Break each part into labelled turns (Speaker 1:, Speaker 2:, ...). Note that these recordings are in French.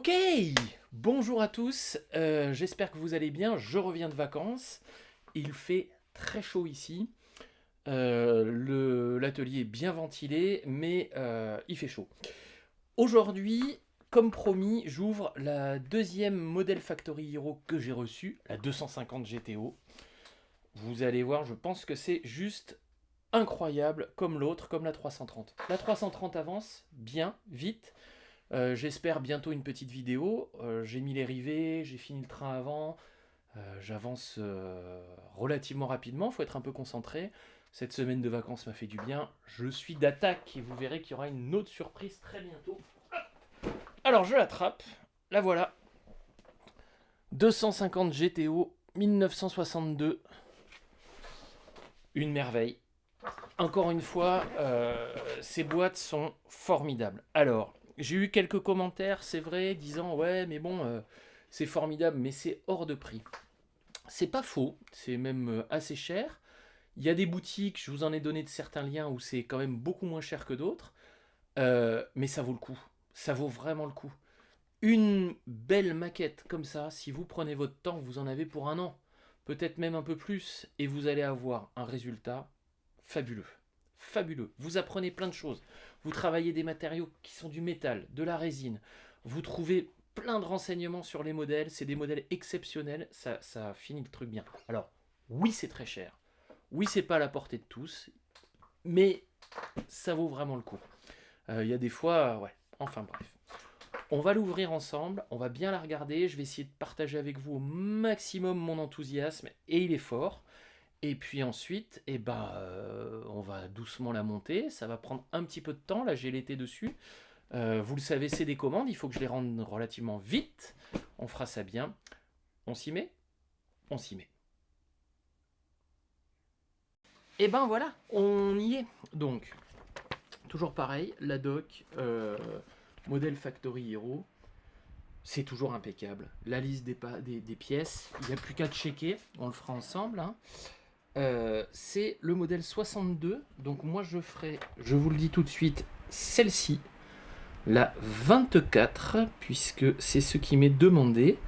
Speaker 1: Ok, bonjour à tous, j'espère que vous allez bien, je reviens de vacances, il fait très chaud ici, l'atelier est bien ventilé, mais il fait chaud. Aujourd'hui, comme promis, j'ouvre la deuxième Model Factory Hero que j'ai reçue, la 250 GTO. Vous allez voir, je pense que c'est juste incroyable, comme l'autre, comme la 330. La 330 avance, bien, vite. J'espère bientôt une petite vidéo. J'ai mis les rivets, j'ai fini le train avant. J'avance relativement rapidement, il faut être un peu concentré. Cette semaine de vacances m'a fait du bien. Je suis d'attaque et vous verrez qu'il y aura une autre surprise très bientôt. Alors je l'attrape, la voilà. 250 GTO 1962. Une merveille. Encore une fois, ces boîtes sont formidables. Alors, j'ai eu quelques commentaires, c'est vrai, disant ouais, mais bon, c'est formidable, mais c'est hors de prix. C'est pas faux, c'est même assez cher. Il y a des boutiques, je vous en ai donné de certains liens où c'est quand même beaucoup moins cher que d'autres, mais ça vaut le coup. Ça vaut vraiment le coup. Une belle maquette comme ça, si vous prenez votre temps, vous en avez pour un an, peut-être même un peu plus, et vous allez avoir un résultat fabuleux. Fabuleux. Vous apprenez plein de choses. Vous travaillez des matériaux qui sont du métal, de la résine. Vous trouvez plein de renseignements sur les modèles. C'est des modèles exceptionnels. Ça finit le truc bien. Alors, oui, c'est très cher. Oui, c'est pas à la portée de tous. Mais ça vaut vraiment le coup. Il y a des fois, ouais. Enfin bref. On va l'ouvrir ensemble, on va bien la regarder, je vais essayer de partager avec vous au maximum mon enthousiasme, et il est fort. Et puis ensuite, on va doucement la monter, ça va prendre un petit peu de temps, là j'ai l'été dessus. Vous le savez, c'est des commandes, il faut que je les rende relativement vite, on fera ça bien. On s'y met. On s'y met. Et ben voilà, on y est. Donc, toujours pareil, la doc, modèle Factory Hero, c'est toujours impeccable. La liste des pièces, il n'y a plus qu'à checker, on le fera ensemble. Hein. C'est le modèle 62, donc moi je vous le dis tout de suite, celle-ci, la 24, puisque c'est ce qui m'est demandé.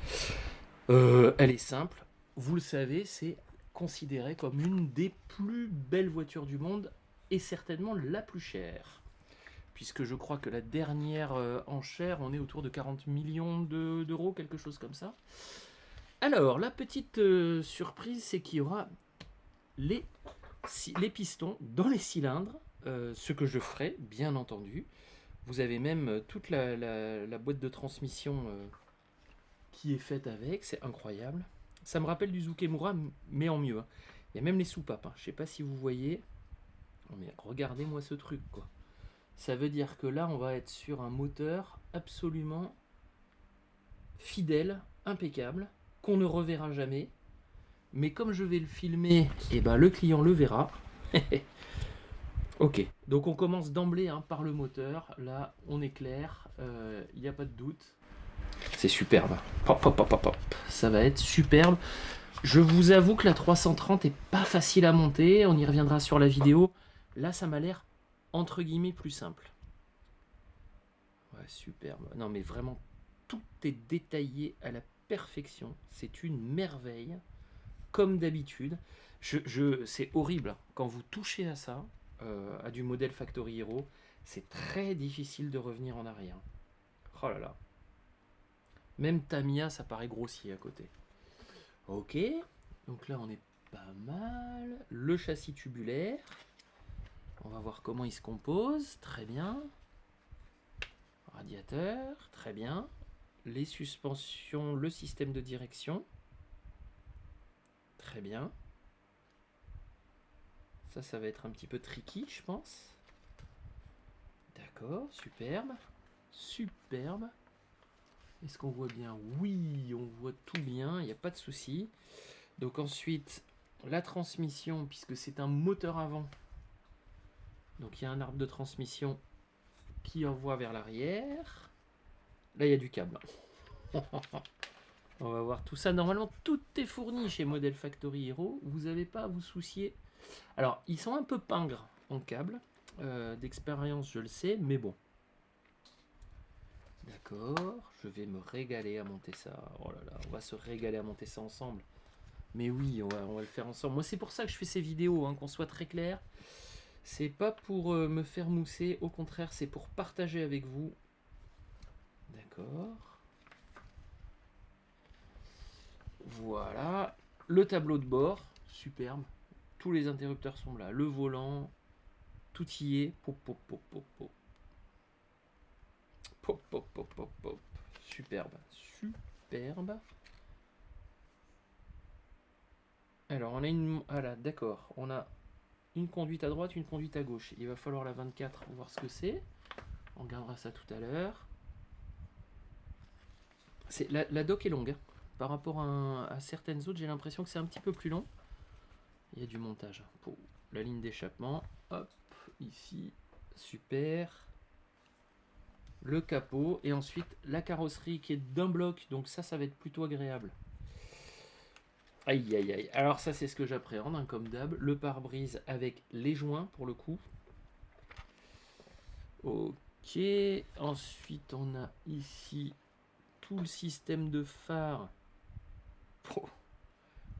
Speaker 1: Elle est simple, vous le savez, c'est considéré comme une des plus belles voitures du monde et certainement la plus chère. Puisque je crois que la dernière enchère, on est autour de 40 millions d'euros, quelque chose comme ça. Alors, la petite surprise, c'est qu'il y aura les, les pistons dans les cylindres, ce que je ferai, bien entendu. Vous avez même toute la boîte de transmission qui est faite avec, c'est incroyable. Ça me rappelle du Zukemura, mais en mieux. Hein. Il y a même les soupapes, hein. Je sais pas si vous voyez. Mais regardez-moi ce truc, quoi. Ça veut dire que là, on va être sur un moteur absolument fidèle, impeccable, qu'on ne reverra jamais. Mais comme je vais le filmer, et ben le client le verra. Ok, donc on commence d'emblée hein, par le moteur. Là, on est clair, il n'y a pas de doute. C'est superbe. Hop, hop, hop, hop, hop. Ça va être superbe. Je vous avoue que la 330 est pas facile à monter. On y reviendra sur la vidéo. Là, ça m'a l'air entre guillemets plus simple. Ouais, superbe. Non, mais vraiment, tout est détaillé à la perfection. C'est une merveille, comme d'habitude. C'est horrible quand vous touchez à ça, à du modèle Factory Hero. C'est très difficile de revenir en arrière. Oh là là. Même Tamiya, ça paraît grossier à côté. Ok. Donc là, on est pas mal. Le châssis tubulaire. On va voir comment il se compose. Très bien. Radiateur. Très bien. Les suspensions, le système de direction. Très bien. Ça va être un petit peu tricky, je pense. D'accord, superbe. Superbe. Est-ce qu'on voit bien? Oui, on voit tout bien, il n'y a pas de souci. Donc ensuite, la transmission, puisque c'est un moteur avant. Donc il y a un arbre de transmission qui envoie vers l'arrière. Là, il y a du câble. On va voir tout ça. Normalement, tout est fourni chez Model Factory Hero. Vous n'avez pas à vous soucier. Alors, ils sont un peu pingres en câble. D'expérience, je le sais, mais bon. D'accord, je vais me régaler à monter ça. Oh là là, on va se régaler à monter ça ensemble. Mais oui, on va le faire ensemble. Moi, c'est pour ça que je fais ces vidéos, hein, qu'on soit très clair. C'est pas pour me faire mousser, au contraire, c'est pour partager avec vous. D'accord. Voilà. Le tableau de bord, superbe. Tous les interrupteurs sont là. Le volant, tout y est. Pop, pop, pop, pop, pop. Pop, pop, pop, pop, pop. Superbe. Superbe. Alors, on a une... Ah là, d'accord. On a une conduite à droite, une conduite à gauche. Il va falloir la 24 pour voir ce que c'est. On regardera ça tout à l'heure. La dock est longue. Hein. Par rapport à certaines autres, j'ai l'impression que c'est un petit peu plus long. Il y a du montage. Pour la ligne d'échappement. Hop, ici. Super. Le capot. Et ensuite, la carrosserie qui est d'un bloc. Donc ça va être plutôt agréable. Aïe, aïe, aïe. Alors ça, c'est ce que j'appréhende, hein, comme d'hab. Le pare-brise avec les joints, pour le coup. Ok. Ensuite, on a ici tout le système de phare. Oh.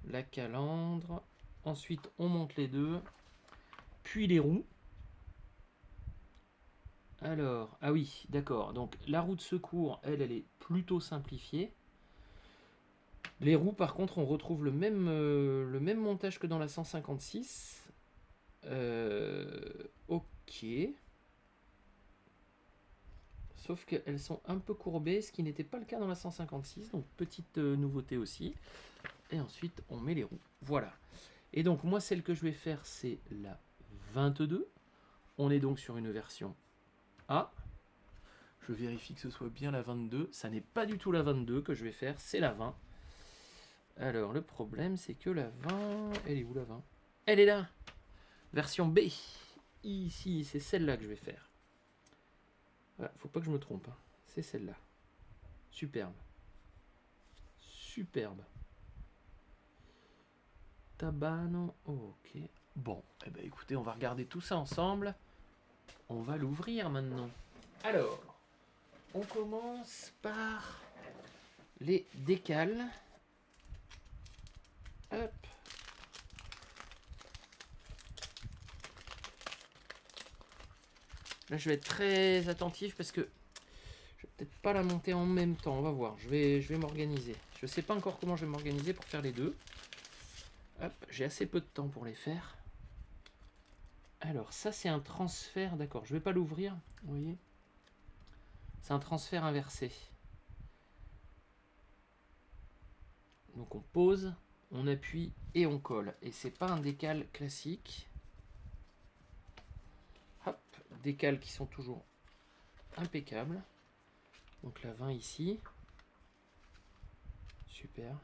Speaker 1: La calandre. Ensuite, on monte les deux. Puis les roues. Alors, ah oui, d'accord. Donc, la roue de secours, elle est plutôt simplifiée. Les roues, par contre, on retrouve le même montage que dans la 156. Ok. Sauf qu'elles sont un peu courbées, ce qui n'était pas le cas dans la 156. Donc, petite nouveauté aussi. Et ensuite, on met les roues. Voilà. Et donc, moi, celle que je vais faire, c'est la 22. On est donc sur une version A. Je vérifie que ce soit bien la 22. Ça n'est pas du tout la 22 que je vais faire, c'est la 20. Alors, le problème, c'est que la 20... Elle est où, la 20? Elle est là. Version B. Ici, c'est celle-là que je vais faire. Voilà, faut pas que je me trompe. Hein. C'est celle-là. Superbe. Superbe. Tabano. Ok. Bon, eh ben, écoutez, on va regarder tout ça ensemble. On va l'ouvrir maintenant. Alors, on commence par les décales. Hop. Là, je vais être très attentif parce que je vais peut-être pas la monter en même temps. On va voir. Je vais m'organiser. Je sais pas encore comment je vais m'organiser pour faire les deux. Hop, j'ai assez peu de temps pour les faire. Alors, ça, c'est un transfert. D'accord, je vais pas l'ouvrir. Vous voyez, c'est un transfert inversé. Donc, on pose, on appuie et on colle. Et c'est pas un décal classique. Hop, décals qui sont toujours impeccables. Donc, la 20 ici. Super.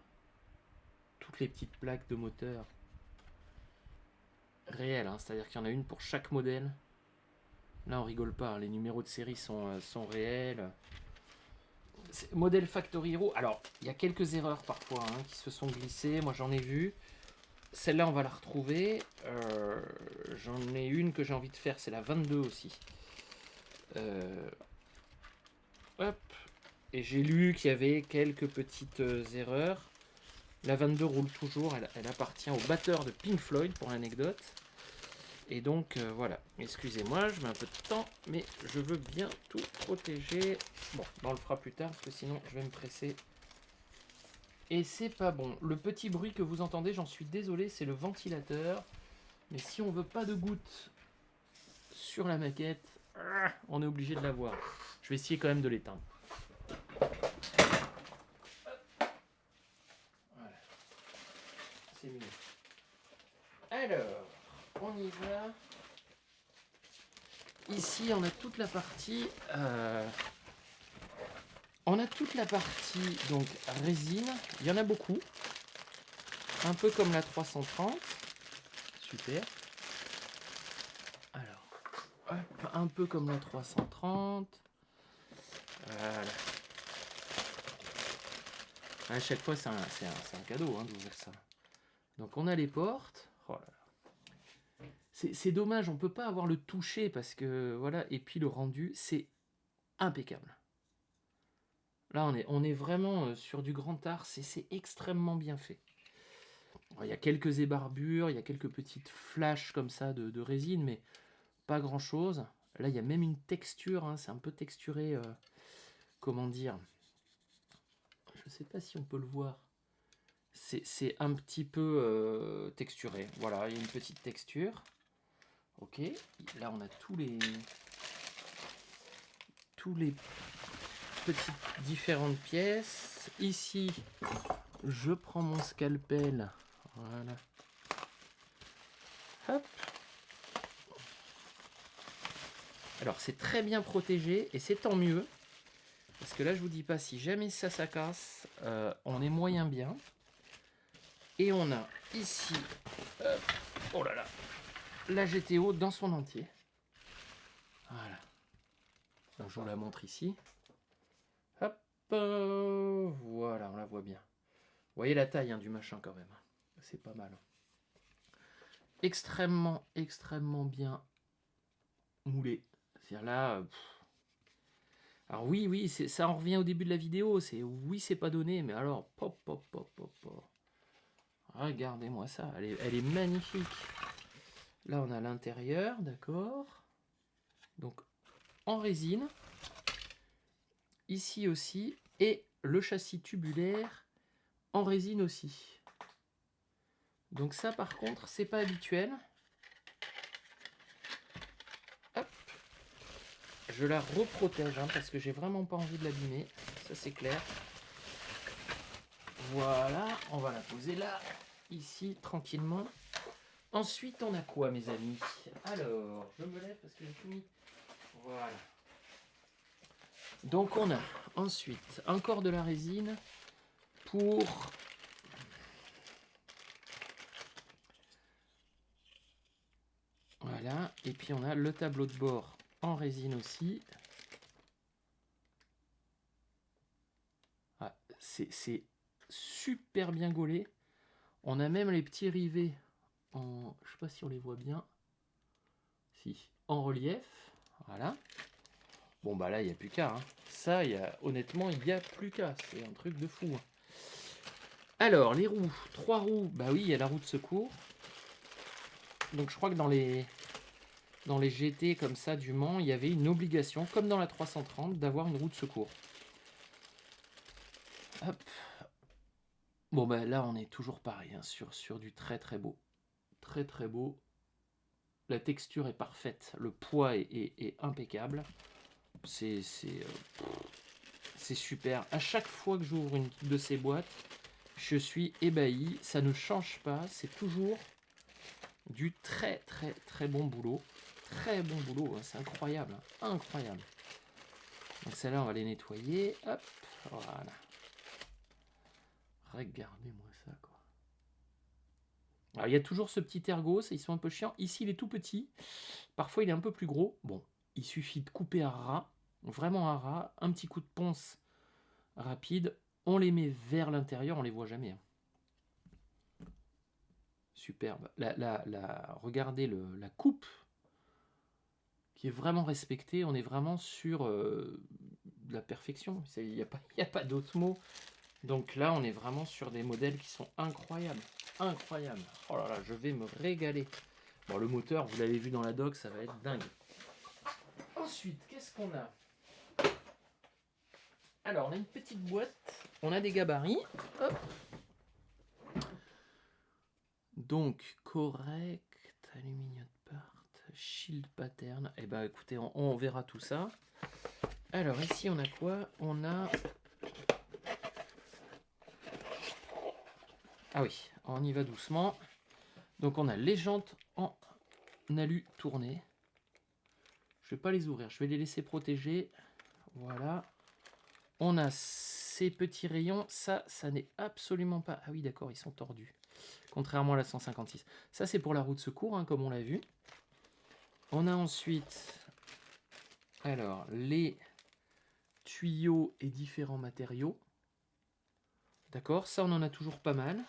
Speaker 1: Toutes les petites plaques de moteur réelles, hein, c'est-à-dire qu'il y en a une pour chaque modèle. Là, on rigole pas, hein, les numéros de série sont réels. Modèle Factory Hero. Alors, il y a quelques erreurs parfois hein, qui se sont glissées. Moi, j'en ai vu. Celle-là, on va la retrouver. J'en ai une que j'ai envie de faire, c'est la 22 aussi. Hop. Et j'ai lu qu'il y avait quelques petites erreurs. La 22 roule toujours. Elle appartient au batteur de Pink Floyd, pour l'anecdote. Et donc, voilà. Excusez-moi, je mets un peu de temps, mais je veux bien tout protéger. Bon, on le fera plus tard, parce que sinon, je vais me presser. Et c'est pas bon. Le petit bruit que vous entendez, j'en suis désolé, c'est le ventilateur. Mais si on veut pas de gouttes sur la maquette, on est obligé de l'avoir. Je vais essayer quand même de l'éteindre. Voilà. C'est mieux. Alors, on y va. Ici, on a toute la partie... on a toute la partie donc résine. Il y en a beaucoup. Un peu comme la 330. Super. Alors, hop, un peu comme la 330. Voilà. À chaque fois, c'est un cadeau hein, d'ouvrir ça. Donc, on a les portes. Oh là là. C'est dommage, on peut pas avoir le toucher parce que voilà. Et puis le rendu, c'est impeccable. Là, on est vraiment sur du grand art. C'est extrêmement bien fait. Alors, il y a quelques ébarbures, il y a quelques petites flashs comme ça de résine, mais pas grand-chose. Là, il y a même une texture, hein, c'est un peu texturé, comment dire? Je sais pas si on peut le voir. C'est un petit peu texturé. Voilà, il y a une petite texture. Ok, là on a tous les petites différentes pièces. Ici, je prends mon scalpel. Voilà. Hop. Alors c'est très bien protégé et c'est tant mieux. Parce que là je vous dis pas, si jamais ça casse, on est moyen bien. Et on a ici, oh là là, la GTO dans son entier. Voilà. Donc je vous la montre ici. Hop, voilà, on la voit bien. Vous voyez la taille hein, du machin quand même. C'est pas mal. Extrêmement, extrêmement bien moulé. C'est-à-dire là... Alors oui, ça en revient au début de la vidéo. Oui, c'est pas donné, mais alors, pop. Regardez-moi ça, elle est magnifique. Là, on a l'intérieur, d'accord. Donc, en résine. Ici aussi. Et le châssis tubulaire en résine aussi. Donc ça, par contre, c'est pas habituel. Hop. Je la reprotège, hein, parce que j'ai vraiment pas envie de l'abîmer. Ça, c'est clair. Voilà, on va la poser là, ici, tranquillement. Ensuite, on a quoi, mes amis? Alors, je me lève parce que j'ai tout mis. Voilà. Donc, on a ensuite encore de la résine pour... Voilà. Et puis, on a le tableau de bord en résine aussi. Ah, c'est super bien gaulé. On a même les petits rivets en... Je sais pas si on les voit bien. Si, en relief. Voilà. Bon bah là, il n'y a plus qu'à. Hein. Ça, honnêtement, il n'y a plus qu'à. C'est un truc de fou. Hein. Alors, les roues. 3 roues. Bah oui, il y a la roue de secours. Donc je crois que dans les GT comme ça du Mans, il y avait une obligation, comme dans la 330, d'avoir une roue de secours. Hop. Bon bah là, on est toujours pareil, hein, sur du très très beau. Très très beau. La texture est parfaite. Le poids est impeccable. C'est super. À chaque fois que j'ouvre une de ces boîtes, je suis ébahi. Ça ne change pas. C'est toujours du très très très bon boulot. Très bon boulot. Hein. C'est incroyable. Hein. Incroyable. Donc celle-là, on va les nettoyer. Hop. Voilà. Regardez-moi ça, quoi. Alors, il y a toujours ce petit ergot. Ils sont un peu chiants. Ici, il est tout petit. Parfois, il est un peu plus gros. Bon, il suffit de couper à ras. Vraiment à ras. Un petit coup de ponce rapide. On les met vers l'intérieur. On les voit jamais. Hein. Superbe. Regardez la coupe qui est vraiment respectée. On est vraiment sur de la perfection. Il n'y a pas d'autre mot. Donc là, on est vraiment sur des modèles qui sont incroyables. Incroyables. Oh là là, je vais me régaler. Bon, le moteur, vous l'avez vu dans la doc, ça va être dingue. Ensuite, qu'est-ce qu'on a? Alors, on a une petite boîte. On a des gabarits. Hop. Donc, correct, aluminium part, shield pattern. Eh ben, écoutez, on verra tout ça. Alors, ici, on a quoi? On a... Ah oui, on y va doucement. Donc, on a les jantes en alu tourné. Je ne vais pas les ouvrir, je vais les laisser protéger. Voilà. On a ces petits rayons. Ça n'est absolument pas... Ah oui, d'accord, ils sont tordus. Contrairement à la 156. Ça, c'est pour la roue de secours, hein, comme on l'a vu. On a ensuite... Alors, les tuyaux et différents matériaux. D'accord, ça, on en a toujours pas mal.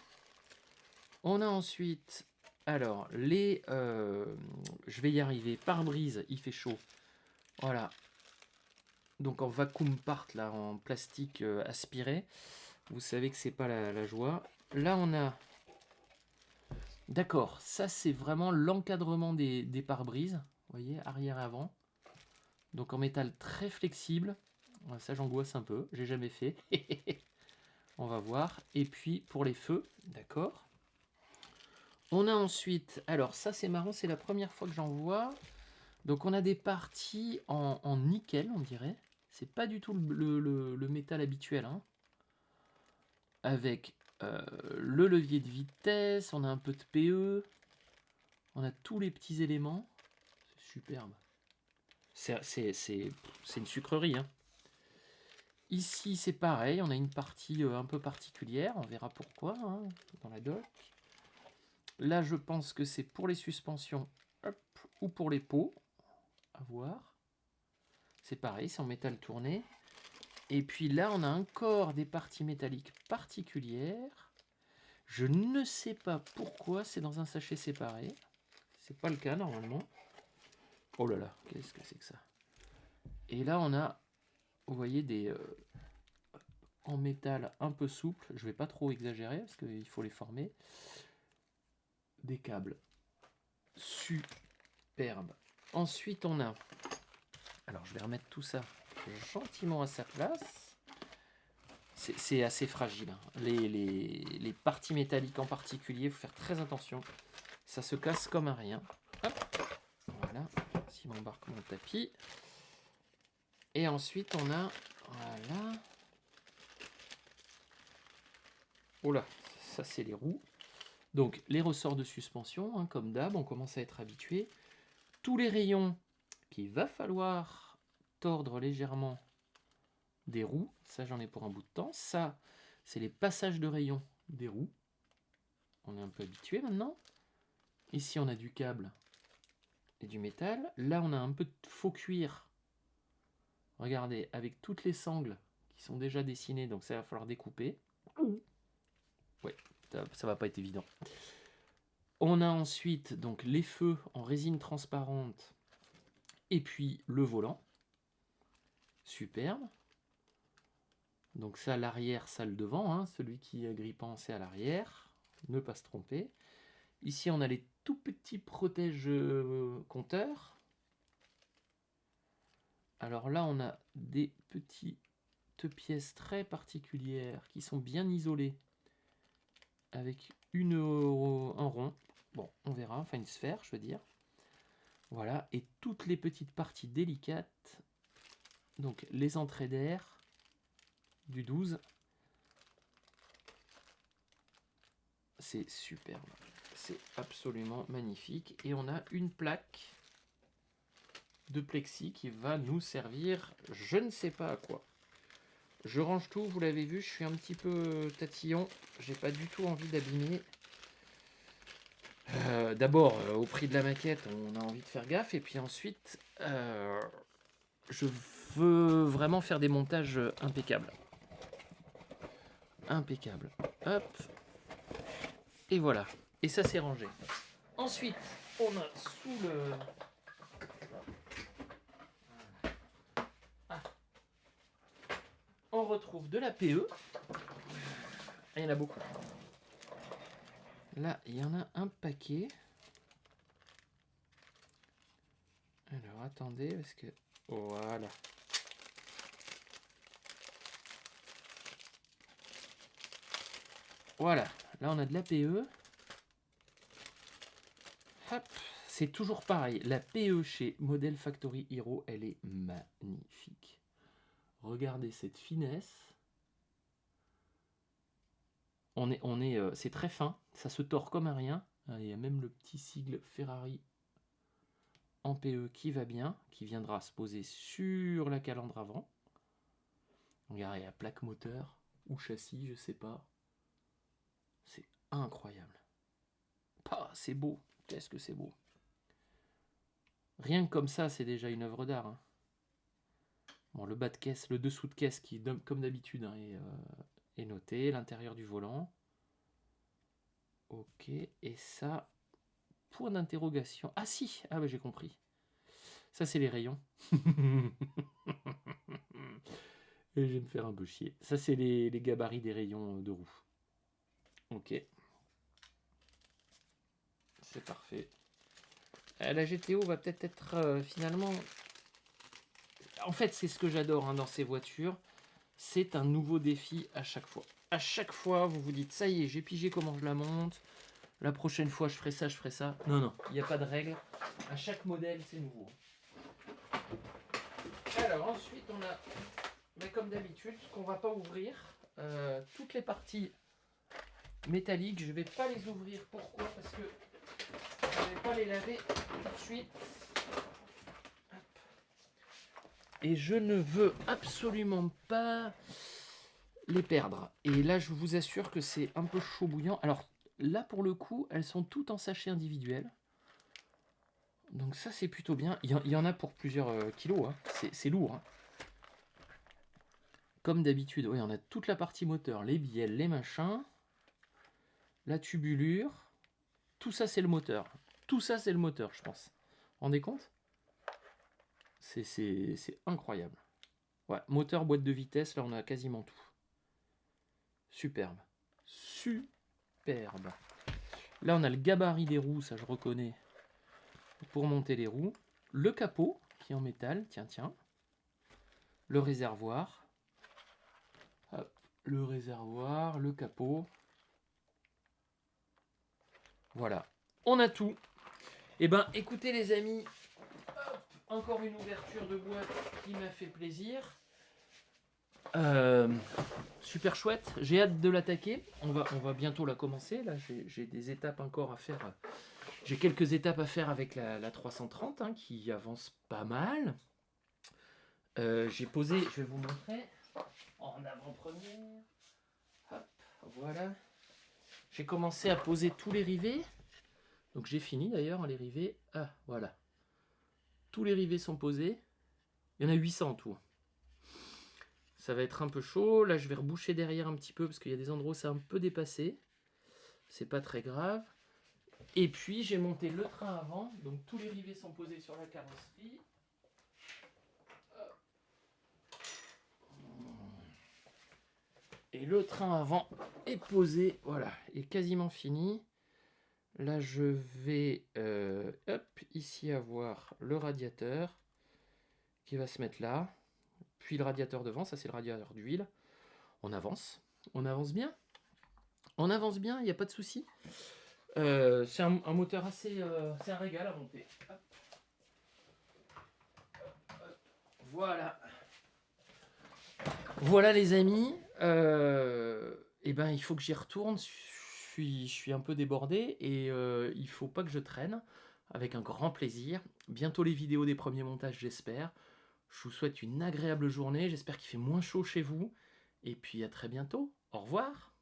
Speaker 1: On a ensuite... Alors, je vais y arriver. Pare-brise, il fait chaud. Voilà. donc en vacuum part, là, en plastique aspiré. Vous savez que c'est pas la joie. Là, on a... D'accord, ça c'est vraiment l'encadrement des pare-brises. Vous voyez, arrière et avant. Donc en métal très flexible. Ça, j'angoisse un peu, j'ai jamais fait. On va voir. Et puis pour les feux, d'accord. On a ensuite, alors ça c'est marrant, c'est la première fois que j'en vois. Donc on a des parties en nickel, on dirait. C'est pas du tout le métal habituel, hein. Avec le levier de vitesse, on a un peu de PE, on a tous les petits éléments. C'est superbe. C'est une sucrerie, hein. Ici c'est pareil, on a une partie un peu particulière, on verra pourquoi, hein, dans la doc. Là je pense que c'est pour les suspensions, hop, ou pour les pots, à voir. C'est pareil, c'est en métal tourné. Et puis là, on a encore des parties métalliques particulières. Je ne sais pas pourquoi c'est dans un sachet séparé. C'est pas le cas normalement. Oh là là, qu'est-ce que c'est que ça? Et là, on a, vous voyez, des en métal un peu souple. Je vais pas trop exagérer parce qu'il faut les former. Des câbles superbes. Ensuite, on a... Alors, je vais remettre tout ça gentiment à sa place. C'est assez fragile, hein. Les parties métalliques en particulier, il faut faire très attention. Ça se casse comme un rien. Hop. Voilà, si m'embarque mon tapis. Et ensuite, on a... Voilà. Oh là, ça c'est les roues. Donc, les ressorts de suspension, hein, comme d'hab, on commence à être habitué. Tous les rayons qu'il va falloir tordre légèrement des roues. Ça, j'en ai pour un bout de temps. Ça, c'est les passages de rayons des roues. On est un peu habitué maintenant. Ici, on a du câble et du métal. Là, on a un peu de faux cuir. Regardez, avec toutes les sangles qui sont déjà dessinées, donc ça va falloir découper. Ouais, ça va pas être évident. On a ensuite donc les feux en résine transparente et puis le volant. Superbe. Donc ça, l'arrière, ça le devant, hein, celui qui est grippant, c'est à l'arrière. Ne pas se tromper. Ici, on a les tout petits protèges compteurs. Alors là, on a des petites pièces très particulières qui sont bien isolées avec un rond. Bon, on verra, enfin une sphère, je veux dire. Voilà, et toutes les petites parties délicates. Donc les entrées d'air du 12. C'est superbe. C'est absolument magnifique. Et on a une plaque de plexi qui va nous servir, je ne sais pas à quoi. Je range tout, vous l'avez vu, je suis un petit peu tatillon. J'ai pas du tout envie d'abîmer. D'abord, au prix de la maquette, on a envie de faire gaffe. Et puis ensuite, je veux vraiment faire des montages impeccables. Impeccable. Hop. Et voilà. Et ça, c'est rangé. Ensuite, on a sous le... On retrouve de la PE. Il y en a beaucoup. Là, il y en a un paquet. Alors, attendez, parce que... Voilà. Voilà. Là, on a de la PE. Hop. C'est toujours pareil. La PE chez Model Factory Hero, elle est magnifique. Regardez cette finesse. C'est très fin. Ça se tord comme un rien. Il y a même le petit sigle Ferrari en PE qui va bien, qui viendra se poser sur la calandre avant. Regardez, il y a plaque moteur ou châssis, je sais pas. C'est incroyable. C'est beau. Qu'est-ce que c'est beau. Rien que comme ça, c'est déjà une œuvre d'art, hein. Bon, le bas de caisse, le dessous de caisse qui, comme d'habitude, hein, est noté. L'intérieur du volant. Ok, et ça, point d'interrogation. Ah si, ah bah j'ai compris. Ça, c'est les rayons. Et je vais me faire un peu chier. Ça, c'est les gabarits des rayons de roue. Ok. C'est parfait. La GTO va peut-être être finalement... En fait, c'est ce que j'adore hein, dans ces voitures. C'est un nouveau défi à chaque fois. À chaque fois, vous vous dites, ça y est, j'ai pigé comment je la monte. La prochaine fois, je ferai ça, je ferai ça. Non, non, il n'y a pas de règle. À chaque modèle, c'est nouveau. Alors, ensuite, on a, mais comme d'habitude, ce qu'on ne va pas ouvrir, toutes les parties métalliques, je ne vais pas les ouvrir. Pourquoi? Parce que je ne vais pas les laver tout de suite. Hop. Et je ne veux absolument pas les perdre. Et là, je vous assure que c'est un peu chaud bouillant. Alors, là, pour le coup, elles sont toutes en sachet individuel. Donc ça, c'est plutôt bien. Il y en a pour plusieurs kilos. Hein. C'est lourd. Hein. Comme d'habitude, oui, on a toute la partie moteur, les bielles, les machins, la tubulure. Tout ça, c'est le moteur. Tout ça, c'est le moteur, je pense. Vous vous rendez compte? C'est incroyable. Ouais, moteur, boîte de vitesse, là, on a quasiment tout. Superbe. Superbe. Là, on a le gabarit des roues, ça je reconnais, pour monter les roues. Le capot, qui est en métal, tiens, tiens. Le réservoir. Hop, le réservoir, le capot. Voilà, on a tout. Eh ben, écoutez les amis, hop, encore une ouverture de boîte qui m'a fait plaisir. Super chouette, j'ai hâte de l'attaquer. On va bientôt la commencer. Là, j'ai des étapes encore à faire. J'ai quelques étapes à faire avec la 330 hein, qui avance pas mal. J'ai posé, je vais vous montrer en avant-première. Hop, voilà. J'ai commencé à poser tous les rivets. Donc j'ai fini d'ailleurs les rivets. Ah, voilà. Tous les rivets sont posés. Il y en a 800 en tout. Ça va être un peu chaud. Là, je vais reboucher derrière un petit peu parce qu'il y a des endroits où c'est un peu dépassé. C'est pas très grave. Et puis, j'ai monté le train avant. Donc, tous les rivets sont posés sur la carrosserie. Et le train avant est posé. Voilà, est quasiment fini. Là, je vais ici avoir le radiateur qui va se mettre là. Puis le radiateur devant, ça c'est le radiateur d'huile. On avance bien. On avance bien, il n'y a pas de souci. C'est un moteur assez... c'est un régal à monter. Hop. Voilà. Voilà les amis. Et ben, il faut que j'y retourne. Je suis un peu débordé et il faut pas que je traîne. Avec un grand plaisir. Bientôt les vidéos des premiers montages, j'espère. Je vous souhaite une agréable journée. J'espère qu'il fait moins chaud chez vous. Et puis à très bientôt. Au revoir.